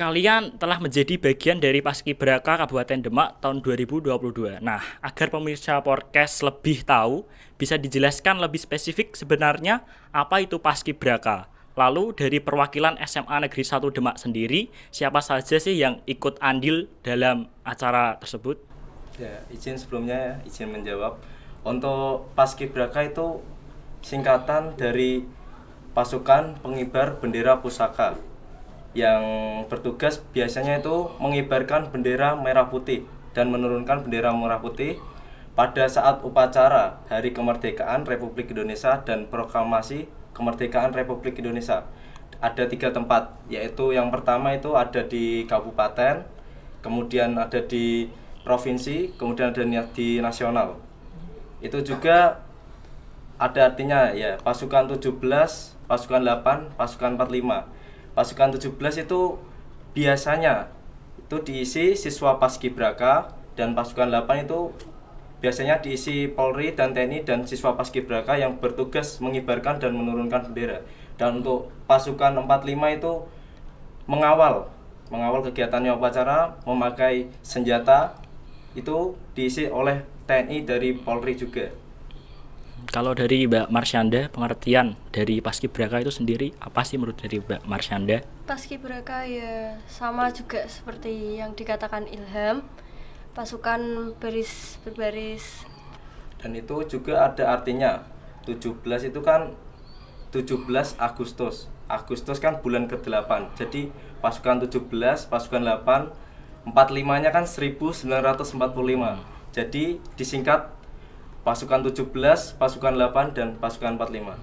kalian telah menjadi bagian dari Paskibraka Kabupaten Demak tahun 2022. Nah, agar pemirsa podcast lebih tahu, bisa dijelaskan lebih spesifik sebenarnya apa itu Paskibraka. Lalu dari perwakilan SMA Negeri 1 Demak sendiri, siapa saja sih yang ikut andil dalam acara tersebut? Ya, izin sebelumnya izin menjawab. Untuk Paskibraka itu singkatan dari Pasukan Pengibar Bendera Pusaka yang bertugas biasanya itu mengibarkan bendera merah putih dan menurunkan bendera merah putih pada saat upacara Hari Kemerdekaan Republik Indonesia dan Proklamasi Kemerdekaan Republik Indonesia. Ada 3 tempat, yaitu yang pertama itu ada di kabupaten, kemudian ada di provinsi, kemudian ada di nasional. Itu juga ada artinya ya, pasukan 17, pasukan 8, pasukan 45. Pasukan 17 itu biasanya itu diisi siswa Paskibraka, dan pasukan 8 itu biasanya diisi Polri dan TNI dan siswa Paskibraka yang bertugas mengibarkan dan menurunkan bendera. Dan untuk pasukan 45 itu mengawal kegiatannya upacara, memakai senjata, itu diisi oleh TNI dari Polri juga. Kalau dari Mbak Marsyanda, pengertian dari Paskibraka itu sendiri apa sih menurut dari Mbak Marsyanda? Paskibraka ya sama juga seperti yang dikatakan Ilham, pasukan berbaris. Dan itu juga ada artinya. 17 itu kan 17 Agustus. Agustus kan bulan ke-8. Jadi pasukan 17, pasukan 8, 45-nya kan 1945. Jadi disingkat pasukan 17, pasukan 8 dan pasukan 45.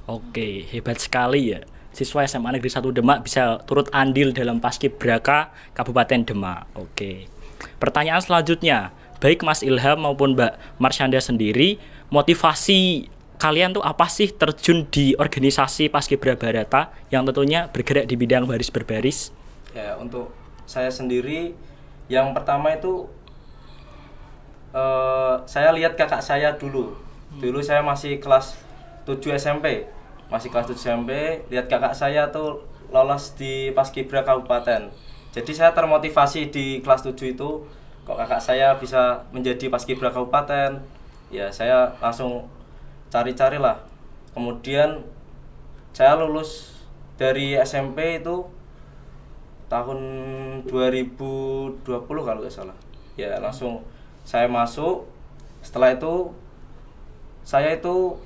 Oke, hebat sekali ya. Siswa SMA Negeri 1 Demak bisa turut andil dalam Paskibraka Kabupaten Demak. Oke. Pertanyaan selanjutnya, baik Mas Ilham maupun Mbak Marsyanda sendiri, motivasi kalian tuh apa sih terjun di organisasi Paskibra Barata yang tentunya bergerak di bidang baris berbaris? Ya, untuk saya sendiri yang pertama itu saya lihat kakak saya dulu. Dulu saya masih kelas 7 SMP. Masih kelas 7 SMP, lihat kakak saya tuh lolos di Paskibra Kabupaten. Jadi saya termotivasi di kelas 7 itu, kok kakak saya bisa menjadi Paskibra Kabupaten. Ya, saya langsung cari-carilah. Kemudian saya lulus dari SMP itu tahun 2020 kalau nggak salah. Ya, langsung saya masuk. Setelah itu saya itu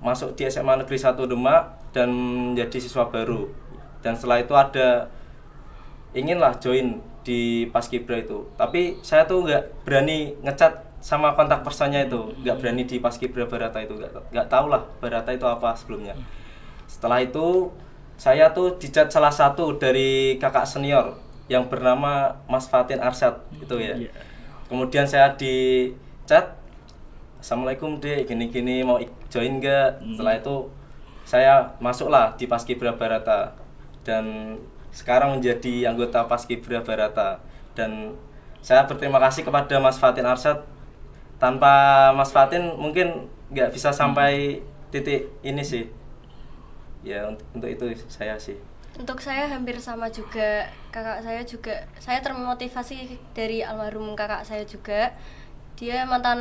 masuk di SMA Negeri 1 Demak dan menjadi siswa baru. Dan setelah itu ada inginlah join di Paskibra itu. Tapi saya tuh nggak berani ngecat sama kontak personnya itu, nggak berani di Paskibra Barata itu, nggak tahu lah Barata itu apa sebelumnya. Setelah itu saya tuh dicat salah satu dari kakak senior yang bernama Mas Fatin Arsyad itu ya. Kemudian saya di chat, Assalamualaikum dek, gini-gini mau join gak? Setelah itu saya masuklah di Paskibra Barata dan sekarang menjadi anggota Paskibra Barata. Dan saya berterima kasih kepada Mas Fatin Arsyad. Tanpa Mas Fatin mungkin nggak bisa sampai titik ini sih. Ya, untuk itu saya sih. Untuk saya hampir sama juga, kakak saya juga, saya termotivasi dari almarhum kakak saya juga. Dia mantan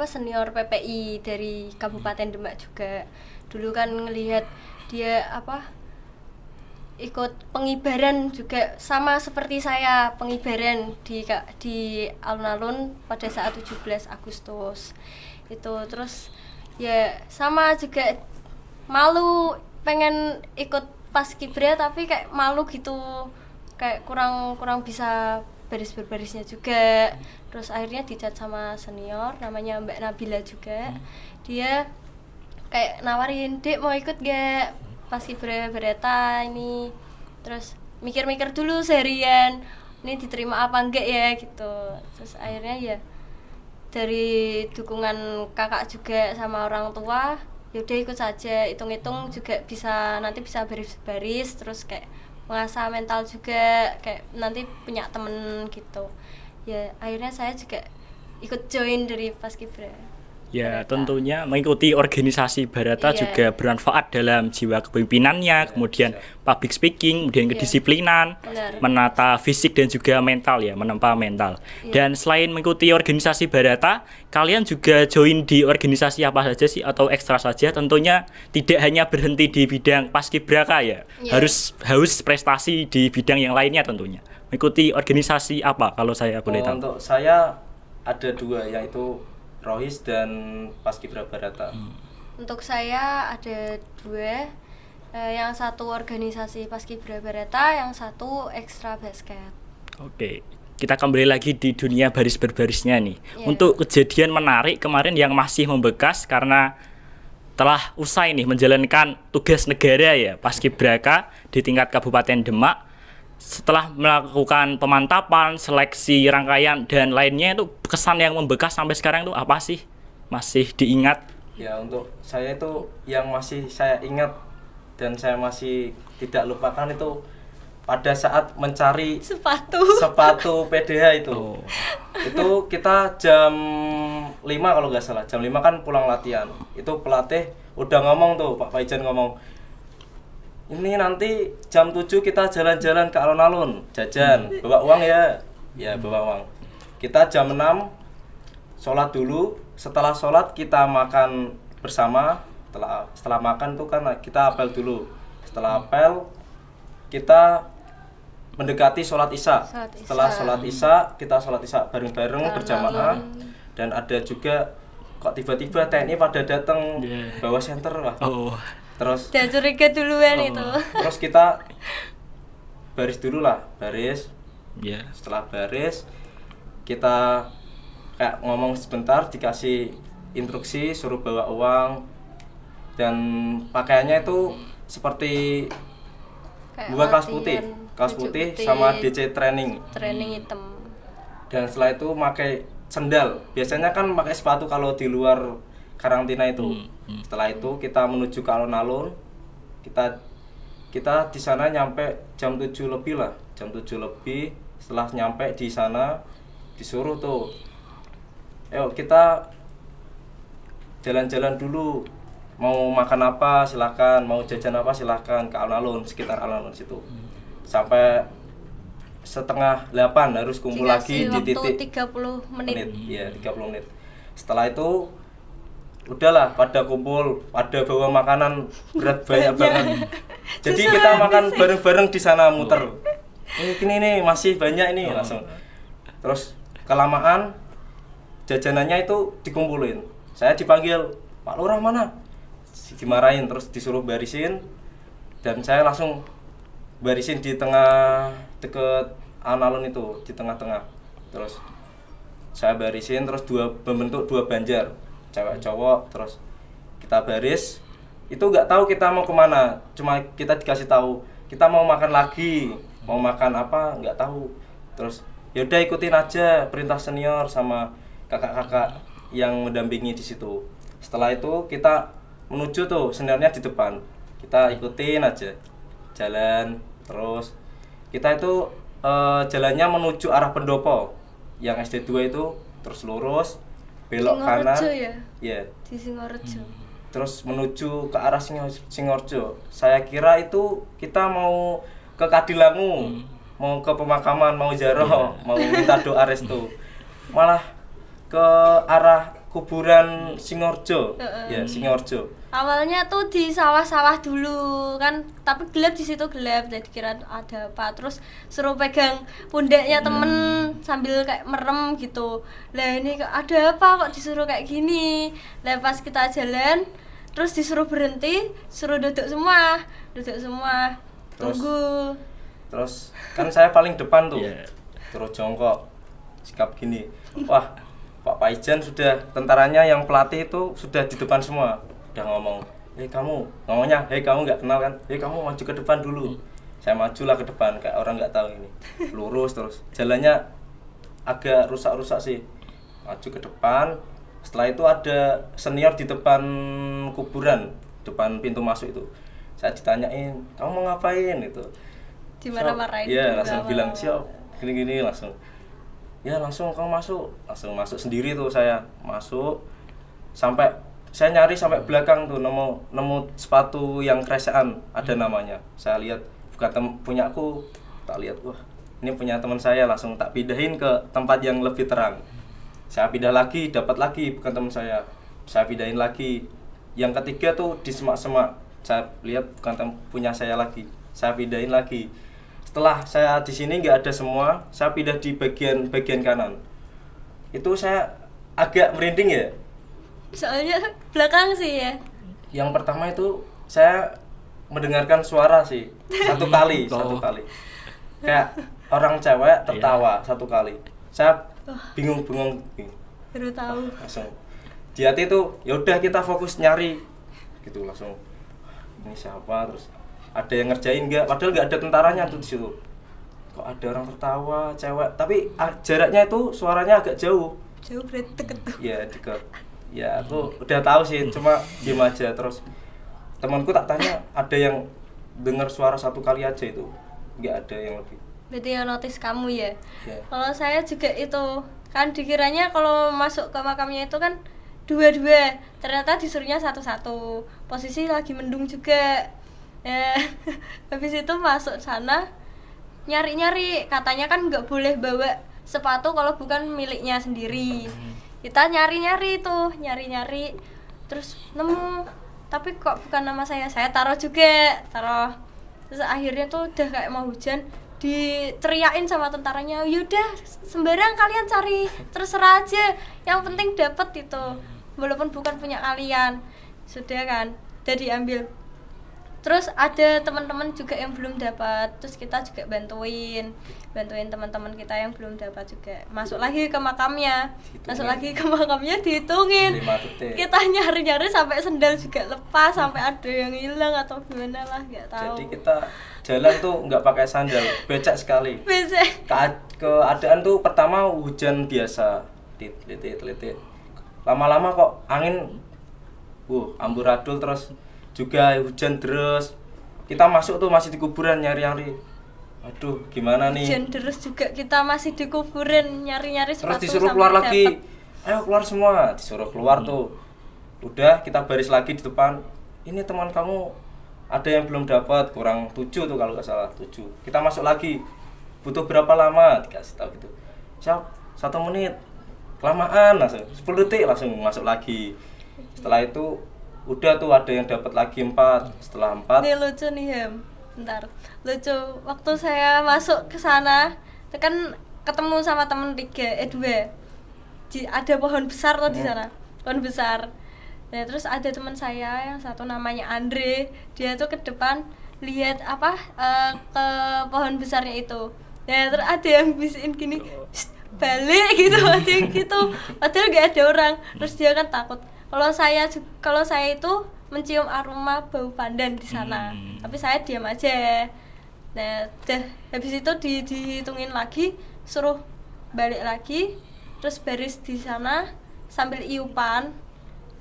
senior PPI dari Kabupaten Demak juga. Dulu kan ngelihat dia ikut pengibaran juga sama seperti saya, pengibaran di alun-alun pada saat 17 Agustus. Itu terus ya sama juga, malu pengen ikut Paskibra tapi kayak malu gitu, kayak kurang bisa baris berbarisnya juga. Terus akhirnya dicat sama senior namanya Mbak Nabila juga. Dia kayak nawarin, "Dek mau ikut gak Paskibra Barata ini?" Terus mikir-mikir dulu seharian, ini diterima apa enggak ya gitu. Terus akhirnya ya dari dukungan kakak juga sama orang tua, yaudah ikut saja. Hitung-hitung juga nanti bisa baris-baris, terus kayak mengasah mental juga, kayak nanti punya temen gitu. Ya akhirnya saya juga ikut join dari Paskibra. Ya, Barata. tentunya mengikuti organisasi Barata Iya. juga bermanfaat dalam jiwa kepemimpinannya, kemudian public speaking, kemudian Iya. kedisiplinan, Benar. menata fisik dan juga mental ya, menempa mental. Dan selain mengikuti organisasi Barata, kalian juga join di organisasi apa saja sih atau ekstra saja? Tentunya tidak hanya berhenti di bidang paskibraka ya, Iya. harus prestasi di bidang yang lainnya tentunya. Mengikuti organisasi apa kalau saya boleh tahu? Untuk saya ada dua, yaitu Rohis dan Paskibra Barata. Untuk saya ada 2, yang satu organisasi Paskibra Barata, yang satu ekstra basket. Oke, kita kembali lagi di dunia baris berbarisnya nih. Iya. Untuk kejadian menarik kemarin yang masih membekas karena telah usai nih menjalankan tugas negara ya, Paskibraka di tingkat Kabupaten Demak. Setelah melakukan pemantapan, seleksi rangkaian dan lainnya, itu kesan yang membekas sampai sekarang itu apa sih? Masih diingat? Ya, untuk saya itu yang masih saya ingat dan saya masih tidak lupakan itu pada saat mencari sepatu PDH itu. Oh. Itu kita jam 5 kalau nggak salah. Jam 5 kan pulang latihan. Itu pelatih udah ngomong tuh, Pak Faijan ngomong, ini nanti jam 7 kita jalan-jalan ke alun-alun, jajan, bawa uang ya. Ya, bawa uang. Kita jam 6 sholat dulu, setelah sholat kita makan bersama. Setelah makan tuh kan kita apel dulu. Setelah apel kita mendekati sholat isya. Setelah sholat isya kita sholat isya bareng-bareng berjamaah. Dan ada juga kok tiba-tiba TNI pada datang bawa senter lah. Oh. Terus Udah curiga duluan itu. terus kita baris dulu lah, baris. Ya. Setelah baris kita kayak ngomong sebentar, dikasih instruksi suruh bawa uang, dan pakaiannya itu seperti Kayak dua kaos latihan, putih baju putih, sama DC training. training hitam. Dan setelah itu pakai sendal. Biasanya kan pakai sepatu kalau di luar karantina itu. Setelah itu kita menuju ke alun-alun. Kita di sana nyampe jam 7 lebih lah. Jam 7 lebih. Setelah nyampe di sana disuruh tuh, ayo kita jalan-jalan dulu. Mau makan apa silahkan, mau jajan apa silahkan, ke alun-alun, sekitar alun-alun situ. Sampai setengah 8 harus kumpul lagi Dikasih di waktu titik 30 menit. ya 30 menit. Setelah itu udahlah pada kumpul, pada bawa makanan berat banyak banget. Jadi kita makan bareng-bareng di sana muter. Ini nih masih banyak ini langsung. Terus kelamaan jajanannya itu dikumpulin. Saya dipanggil, Pak Lurah mana? Dimarahin, terus disuruh barisin. Dan saya langsung barisin di tengah deket alun-alun itu, di tengah-tengah. Terus saya barisin, terus membentuk dua banjar, cewek cowok. Terus kita baris, itu nggak tahu kita mau kemana, cuma kita dikasih tahu kita mau makan lagi, mau makan apa nggak tahu. Terus yaudah ikutin aja perintah senior sama kakak-kakak yang mendampingi di situ. Setelah itu kita menuju tuh, seniornya di depan, kita ikutin aja jalan. Terus kita itu jalannya menuju arah Pendopo yang SD 2 itu, terus lurus belok kanan ya? Di Singorejo. Terus menuju ke arah Singorjo. Saya kira itu kita mau ke Kadilangu, mau ke pemakaman, mau ziarah, mau minta doa restu. Malah ke arah kuburan Singorjo. Ya, Singorjo. Awalnya tuh di sawah-sawah dulu kan, tapi gelap, di situ gelap, jadi kira ada apa. Terus suruh pegang pundaknya temen sambil kayak merem gitu. Lah ini ada apa kok disuruh kayak gini. Lah pas kita jalan terus disuruh berhenti, suruh duduk semua. Tunggu. Terus kan saya paling depan tuh. Terus jongkok, sikap gini. Wah, Pak Paijan sudah, tentaranya yang pelatih itu sudah di depan semua. Udah ngomong, kamu, ngomongnya, kamu nggak kenal kan? Kamu maju ke depan dulu. Saya majulah ke depan, kayak orang nggak tahu ini. Lurus terus, jalannya agak rusak-rusak sih. Maju ke depan. Setelah itu ada senior di depan kuburan, depan pintu masuk itu. Saya ditanyain, kamu mau ngapain itu? Dimarah-marahin. Iya, langsung bilang, siap, gini-gini langsung. Ya langsung kamu masuk sendiri tuh. Saya masuk. sampai saya nyari sampai belakang tuh nemu sepatu yang kresaan ada namanya. Saya lihat bukan punyaku, tak lihat wah ini punya teman saya, langsung tak pindahin ke tempat yang lebih terang. Saya pindah lagi, dapat lagi bukan teman saya pindahin lagi. Yang ketiga tuh di semak-semak, saya lihat bukan punya saya lagi, saya pindahin lagi. Setelah saya di sini nggak ada semua, saya pindah di bagian kanan. Itu saya agak merinding ya. Soalnya belakang sih ya. Yang pertama itu saya mendengarkan suara sih satu kali. Kayak orang cewek tertawa satu kali. Saya bingung Baru tahu. langsung di hati itu ya udah kita fokus nyari gitu, langsung ini siapa, terus ada yang ngerjain nggak, padahal nggak ada tentaranya tuh di situ. Kok ada orang tertawa cewek, tapi jaraknya itu suaranya agak jauh Berarti deket tuh. ya, dekat ya. Aku udah tahu sih, cuma diem aja. Terus temanku tak tanya, ada yang dengar suara satu kali aja, itu nggak ada yang lebih. Berarti yang notice kamu ya. Ya. Kalau saya juga itu kan dikiranya kalau masuk ke makamnya itu kan dua-dua, ternyata disuruhnya satu-satu. Posisi lagi mendung juga. Habis itu masuk sana nyari-nyari, katanya kan nggak boleh bawa sepatu kalau bukan miliknya sendiri. Kita nyari-nyari terus nemu, tapi kok bukan nama saya taruh. Terus akhirnya tuh udah kayak mau hujan, diteriakin sama tentaranya, yaudah sembarang kalian cari, terserah aja, yang penting dapet itu, walaupun bukan punya kalian. Sudah kan, udah diambil. Terus ada teman-teman juga yang belum dapat, terus kita juga bantuin teman-teman kita yang belum dapat juga. Masuk lagi ke makamnya, dihitungin. Kita nyari-nyari sampai sendal juga lepas, sampai ada yang hilang atau gimana lah, nggak tahu. Jadi kita jalan tuh nggak pakai sandal, becek sekali. Keadaan tuh pertama hujan biasa, titik. Lama-lama kok angin, amburadul, terus juga hujan deras. Kita masuk tuh masih di kuburan nyari-nyari. Aduh, gimana nih? Hujan deras juga kita masih di kuburan nyari-nyari sepatu. Terus disuruh keluar lagi. Ayo keluar semua, disuruh keluar tuh. Udah, kita baris lagi di depan. Ini teman kamu ada yang belum dapat, kurang 7 tuh kalau nggak salah, 7. Kita masuk lagi. Butuh berapa lama? Dikasih tahu gitu. Siap, 1 menit. Kelamaan langsung 10 detik langsung masuk lagi. Setelah itu udah tuh ada yang dapat lagi 4. Setelah 4 ini lucu nih Ham, bentar, lucu. Waktu saya masuk ke sana kan ketemu sama temen 2. Ada pohon besar tuh di sana, pohon besar. Nah, terus ada teman saya yang satu namanya Andre, dia tuh ke depan lihat ke pohon besarnya itu. Nah, terus ada yang bisikin gini, balik gitu, ada yang gitu, padahal gak ada orang. Terus dia kan takut. Kalau saya itu mencium aroma bau pandan di sana, tapi saya diam aja. Nah, habis itu dihitungin lagi, suruh balik lagi, terus baris di sana sambil iupan.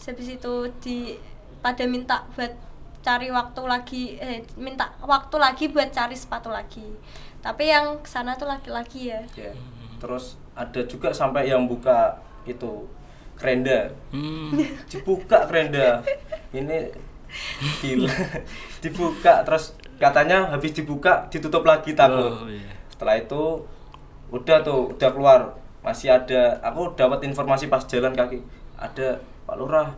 Habis itu pada minta buat cari waktu lagi, minta waktu lagi buat cari sepatu lagi. Tapi yang kesana tuh laki-laki ya. Terus ada juga sampai yang buka itu kerenda, dibuka kerenda, ini gila, dibuka terus katanya habis dibuka ditutup lagi, takut. Setelah itu udah keluar, masih ada, aku dapat informasi pas jalan kaki, ada Pak Lurah,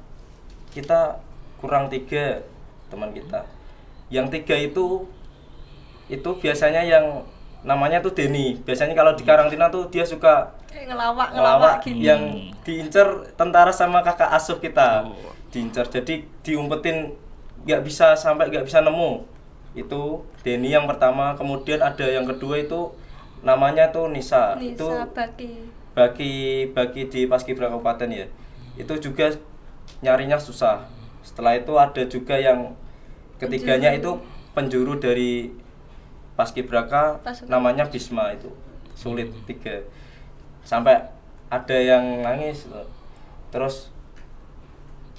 kita kurang 3 teman kita. Yang 3 itu biasanya yang namanya tuh Denny. Biasanya kalau di karantina tuh dia suka ngelawak gitu. Yang diincer tentara sama kakak asuh kita. Diincer, jadi diumpetin nggak bisa nemu. Itu Denny yang pertama. Kemudian ada yang kedua itu namanya tuh Nisa. Itu Baki di Paskibraka Kabupaten ya. Itu juga nyarinya susah. Setelah itu ada juga yang ketiganya itu penjuru dari Paskibraka, namanya Bisma, itu sulit 3. Sampai ada yang nangis. Terus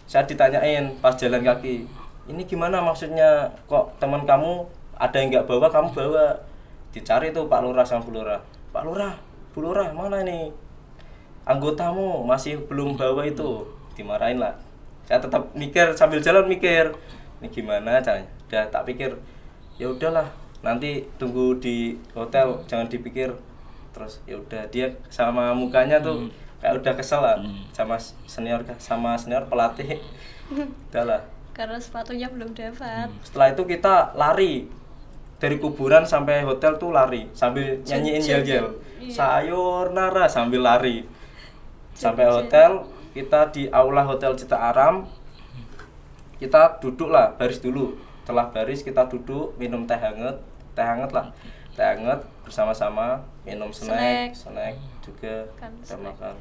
saya ditanyain pas jalan kaki, ini gimana maksudnya, kok teman kamu ada yang nggak bawa, kamu bawa. Dicari tuh Pak Lurah sama Bu Lurah. Pak Lurah, Bu Lurah, mana nih anggotamu masih belum bawa itu? Dimarahin lah. Saya tetap mikir sambil jalan mikir ini gimana caranya. Udah tak pikir ya udahlah nanti tunggu di hotel jangan dipikir. Terus ya udah dia sama mukanya tuh kayak udah kesel lah sama senior pelatih. Udahlah. Karena sepatunya belum dapat. Setelah itu kita lari dari kuburan sampai hotel tuh lari sambil nyanyiin yel-yel. Sayonara sambil lari. Sampai hotel, kita di aula Hotel Cita Aram. Kita duduk lah, baris dulu. Setelah baris kita duduk minum teh hangat lah. Teh hangat bersama-sama, minum snack juga Kan kita snack. makan.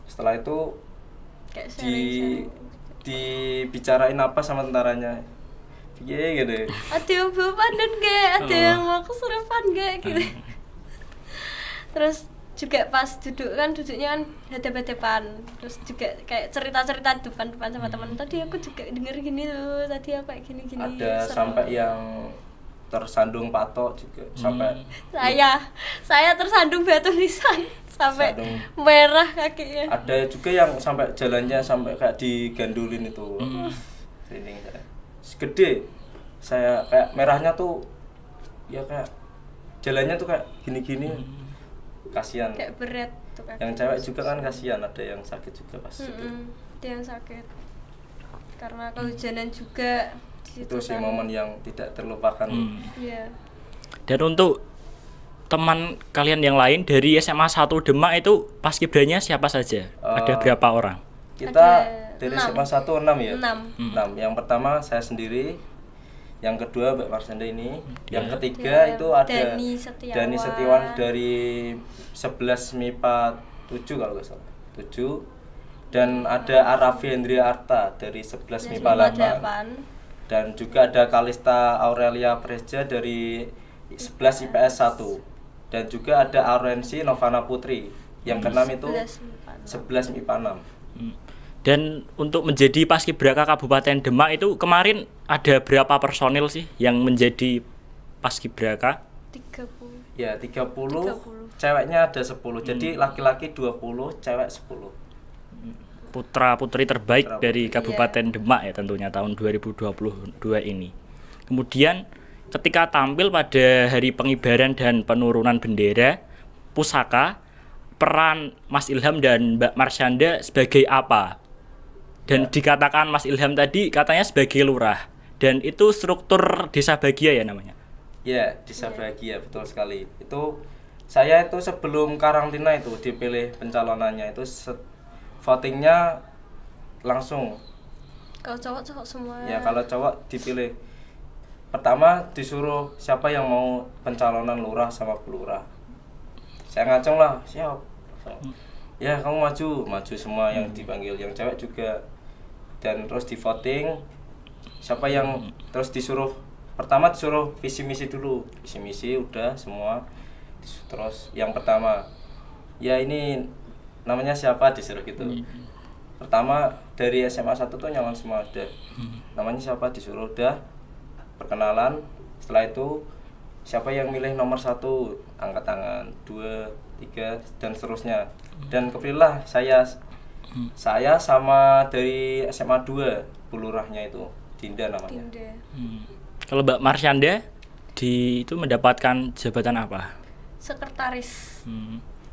Setelah itu Kayak di sharing-sharing. dibicarain apa sama tentaranya piye gitu. Ada yang bawa pandan gak? Ada yang mau kesurupan gak? Gitu. Terus juga pas duduk kan duduknya kan hadap-hadapan. Terus juga kayak cerita-cerita depan-depan sama teman. Tadi aku juga denger gini loh. Tadi aku kayak gini-gini. Ada Seru. sampai yang tersandung patok juga sampai Saya tersandung batu nisan sampai Sandung. merah kakinya. ada juga yang sampai jalannya sampai kayak digandulin itu. Ini saya segede saya kayak merahnya tuh ya kayak jalannya tuh kayak gini-gini. Kasihan. Kayak berat tuh kaki. Yang cewek juga kan kasihan ada yang sakit juga pas itu. Dia yang sakit. Karena kehujanan juga di Itu situ sih kan. momen yang tidak terlupakan. Iya. Dan untuk teman kalian yang lain dari SMA 1 Demak itu paskibranya siapa saja? Ada berapa orang? Kita Ada dari 6. SMA 1 6 ya? 6. 6. Yang pertama saya sendiri, yang kedua Mbak Marsanda ini, yang ketiga Dia itu ada Dani Setiawan. Setiawan dari 11 MIPA 7 kalau nggak salah. 7. Dan ada Arafi Hendria Arta dari 11 MIPA 8. Dan juga ada Kalista Aurelia Preja dari 11 IPS 1. Dan juga ada Aurensi Novana Putri. Yang keenam itu 11 MIPA 6. Dan untuk menjadi paskibraka Kabupaten Demak itu kemarin ada berapa personil sih yang menjadi paskibraka? 30. Ya, 30. 30. Ceweknya ada 10. Jadi laki-laki 20, cewek 10. Putra-putri terbaik dari Kabupaten Demak ya tentunya tahun 2022 ini. Kemudian ketika tampil pada hari pengibaran dan penurunan bendera pusaka, peran Mas Ilham dan Mbak Marsanda sebagai apa? Dan dikatakan Mas Ilham tadi katanya sebagai lurah. Dan itu struktur desa bahagia ya namanya. Ya, desa bahagia betul sekali. Itu saya itu sebelum karantina itu dipilih pencalonannya itu votingnya langsung. Kalau cowok semua. Ya, kalau cowok dipilih. Pertama disuruh siapa yang mau pencalonan lurah sama pelurah. Saya ngacung lah, siap. Ya, kamu maju semua yang dipanggil, yang cewek juga. Dan terus di voting siapa yang terus disuruh. Pertama disuruh visi misi dulu. Visi misi udah semua. Terus yang pertama, ya ini namanya siapa disuruh gitu. Pertama dari SMA 1 tuh nyalon semua udah. Namanya siapa disuruh udah. Perkenalan. Setelah itu siapa yang milih nomor 1 angkat tangan, 2, 3 dan seterusnya. Dan kepilihlah saya sama dari SMA 2 pelurahnya itu Dinda namanya. Dinda. Kalau Mbak Marsanda itu mendapatkan jabatan apa? Sekretaris.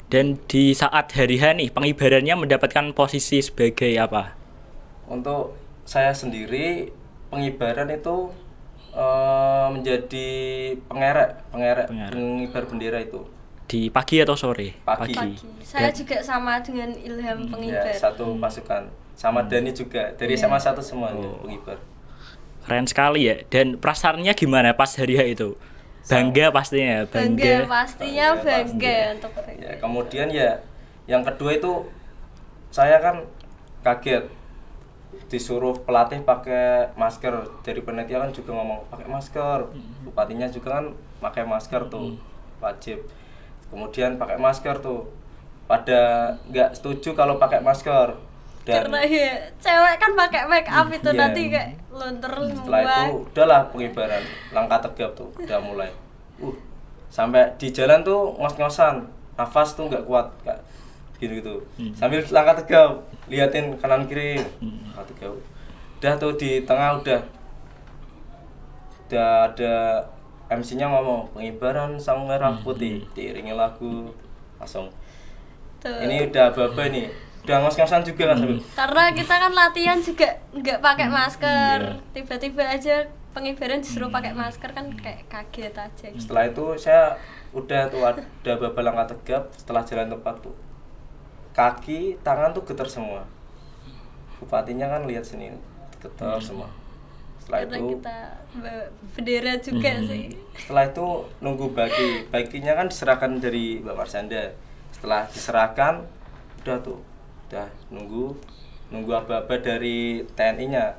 Dan di saat hari H nih pengibarannya mendapatkan posisi sebagai apa? Untuk saya sendiri pengibaran itu menjadi pengibar bendera itu Di pagi atau sore? Pagi. Saya juga sama dengan Ilham ya, pengibar. satu pasukan sama Dani juga dari SMA 1 semua pengibar. Keren sekali ya. Dan perasaannya gimana pas hari H itu? Bangga pastinya, Bangga pastinya Bangga bangga pasti. untuk bangga. Ya, kemudian ya yang kedua itu saya kan kaget disuruh pelatih pakai masker. Dari panitia kan juga ngomong pakai masker. Bupatinya juga kan pakai masker tuh wajib. Kemudian pakai masker tuh pada nggak setuju kalau pakai masker. Dan Karena ya cewek kan pakai make up itu Iya. nanti kayak luntur setelah semua. itu udahlah pengibaran langkah tegap tuh udah mulai sampai di jalan tuh ngos-ngosan nafas tuh nggak kuat Kak. gitu. Sambil langkah tegap, liatin kanan kiri, langkah tegap. Udah tuh di tengah udah ada MC-nya ngomong pengibaran sang merah putih, diiringi lagu, langsung. Tuh. Ini udah aba-aba nih, udah ngos-ngosan juga kan sambil. Karena kita kan latihan juga nggak pakai masker, tiba-tiba aja pengibaran disuruh pakai masker kan kayak kaget aja gitu. Setelah itu saya udah babak langkah tegap. Setelah jalan tepat tuh kaki tangan tuh getar semua, bupatinya kan lihat sini getar semua. Setelah Karena itu kita bendera juga sih. setelah itu nunggu baginya kan diserahkan dari Mbak Marsanda. Setelah diserahkan udah nunggu aba-aba dari TNI-nya,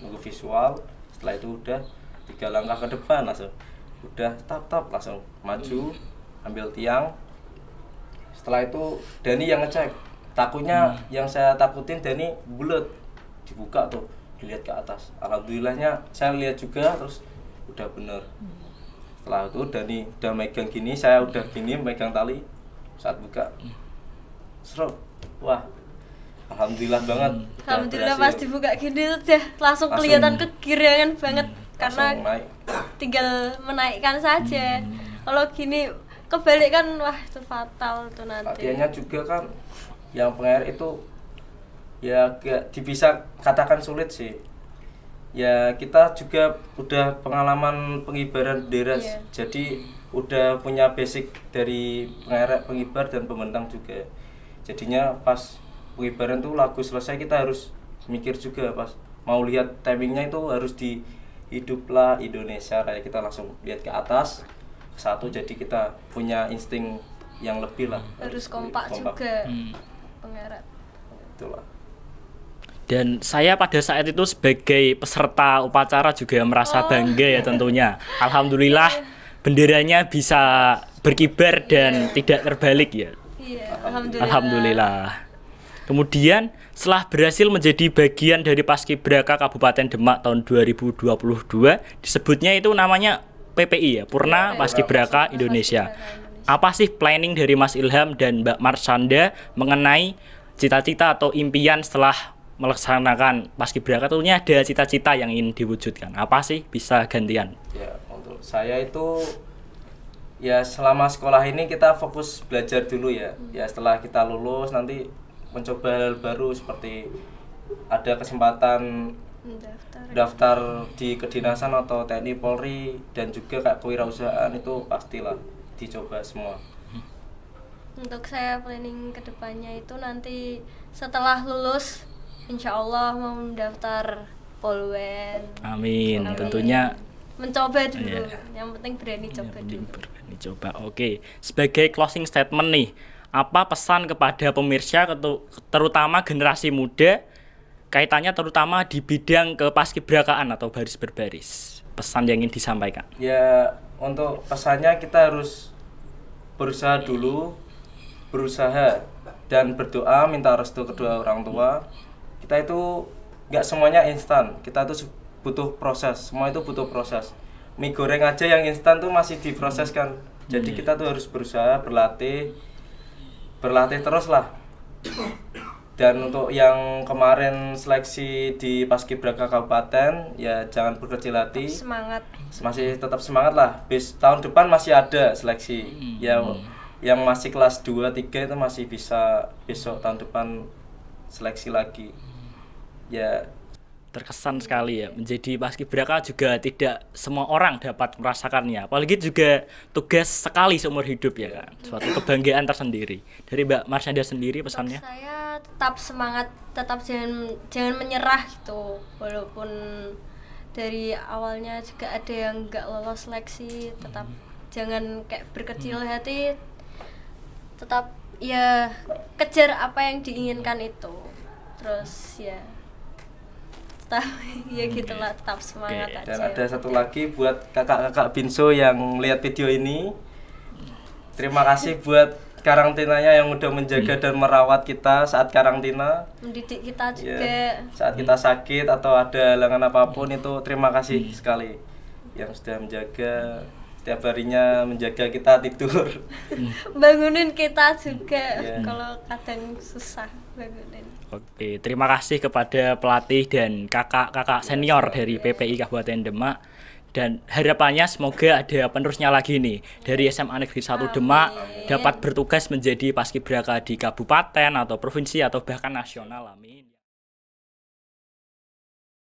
nunggu visual. Setelah itu udah 3 langkah ke depan langsung udah tap langsung maju ambil tiang. Setelah itu Dani yang ngecek, takutnya yang saya takutin Dani bulat dibuka tuh dilihat ke atas. Alhamdulillahnya saya lihat juga terus udah bener. Setelah itu Dani udah megang gini, saya udah gini megang tali. Saat buka serap, wah alhamdulillah banget. Alhamdulillah berhasil. pas dibuka gini tuh udah langsung kelihatan kegirangan banget karena Langsung naik. tinggal menaikkan saja. Kalau gini kebalik kan wah itu fatal tuh nanti. Latihannya juga kan yang pengair itu ya bisa katakan sulit sih. Ya kita juga udah pengalaman pengibaran bendera, Iya. jadi udah punya basic dari pengibar dan pembentang juga. Jadinya pas pengibaran tuh lagu selesai kita harus mikir juga pas mau lihat timingnya itu harus di hiduplah Indonesia Raya, kita langsung lihat ke atas ke satu, jadi kita punya insting yang lebih lah. Harus kompak juga. Pengarat. Itulah. Dan saya pada saat itu sebagai peserta upacara juga merasa bangga ya tentunya. Alhamdulillah benderanya bisa berkibar dan tidak terbalik ya. Iya, alhamdulillah. Alhamdulillah. Kemudian setelah berhasil menjadi bagian dari Paskibraka Kabupaten Demak tahun 2022, disebutnya itu namanya PPI ya, Purna Paskibraka Indonesia. Apa sih planning dari Mas Ilham dan Mbak Marsanda mengenai cita-cita atau impian setelah melaksanakan Paskibraka? Tentunya ada cita-cita yang ingin diwujudkan. Apa sih? Bisa gantian. Ya, untuk saya itu ya selama sekolah ini kita fokus belajar dulu ya. Ya setelah kita lulus nanti mencoba hal baru seperti ada kesempatan daftar di kedinasan atau TNI Polri dan juga kayak kewirausahaan itu pastilah dicoba semua. Untuk saya planning kedepannya itu nanti setelah lulus insya Allah mau mendaftar Polwen. Amin. Amin. Tentunya Mencoba dulu. Iya. Yang penting berani coba dulu. berani coba. Oke. Sebagai closing statement nih, apa pesan kepada pemirsa terutama generasi muda kaitannya terutama di bidang kepaskibrakaan atau baris berbaris? Pesan yang ingin disampaikan. Ya untuk pesannya kita harus berusaha dulu, berusaha dan berdoa, minta restu kedua orang tua. Kita itu nggak semuanya instan, kita tuh butuh proses, semua itu butuh proses. Mie goreng aja yang instan tuh masih diproseskan. Jadi kita tuh harus berusaha, berlatih terus lah. Dan untuk yang kemarin seleksi di Paskibraka Kabupaten, ya jangan berkecil hati. Semangat. Masih tetap semangat lah. Tahun depan masih ada seleksi. Yang masih kelas 2, 3 itu masih bisa besok tahun depan seleksi lagi. Ya Terkesan sekali ya, menjadi paskibraka juga tidak semua orang dapat merasakannya. Apalagi juga tugas sekali seumur hidup ya kan. Suatu kebanggaan tersendiri. Dari Mbak Marsanda sendiri pesannya? Untuk saya tetap semangat, tetap jangan menyerah gitu. Walaupun dari awalnya juga ada yang nggak lolos seleksi, tetap jangan kayak berkecil hati. Tetap ya kejar apa yang diinginkan itu. Terus ya tetap ya gitulah, tetap semangat aja. dan ada satu lagi buat kakak-kakak Binso yang melihat video ini. Terima kasih buat karantinanya yang udah menjaga dan merawat kita saat karantina. Mendidik kita juga. Ya, saat kita sakit atau ada halangan apapun itu terima kasih sekali yang sudah menjaga setiap harinya menjaga kita tidur. Bangunin kita juga Iya. kalau kadang susah bangunin. Oke, terima kasih kepada pelatih dan kakak-kakak senior dari PPI Kabupaten Demak. Dan harapannya semoga ada penerusnya lagi nih dari SMA Negeri 1 Demak dapat bertugas menjadi paskibraka di kabupaten atau provinsi atau bahkan nasional. Amin.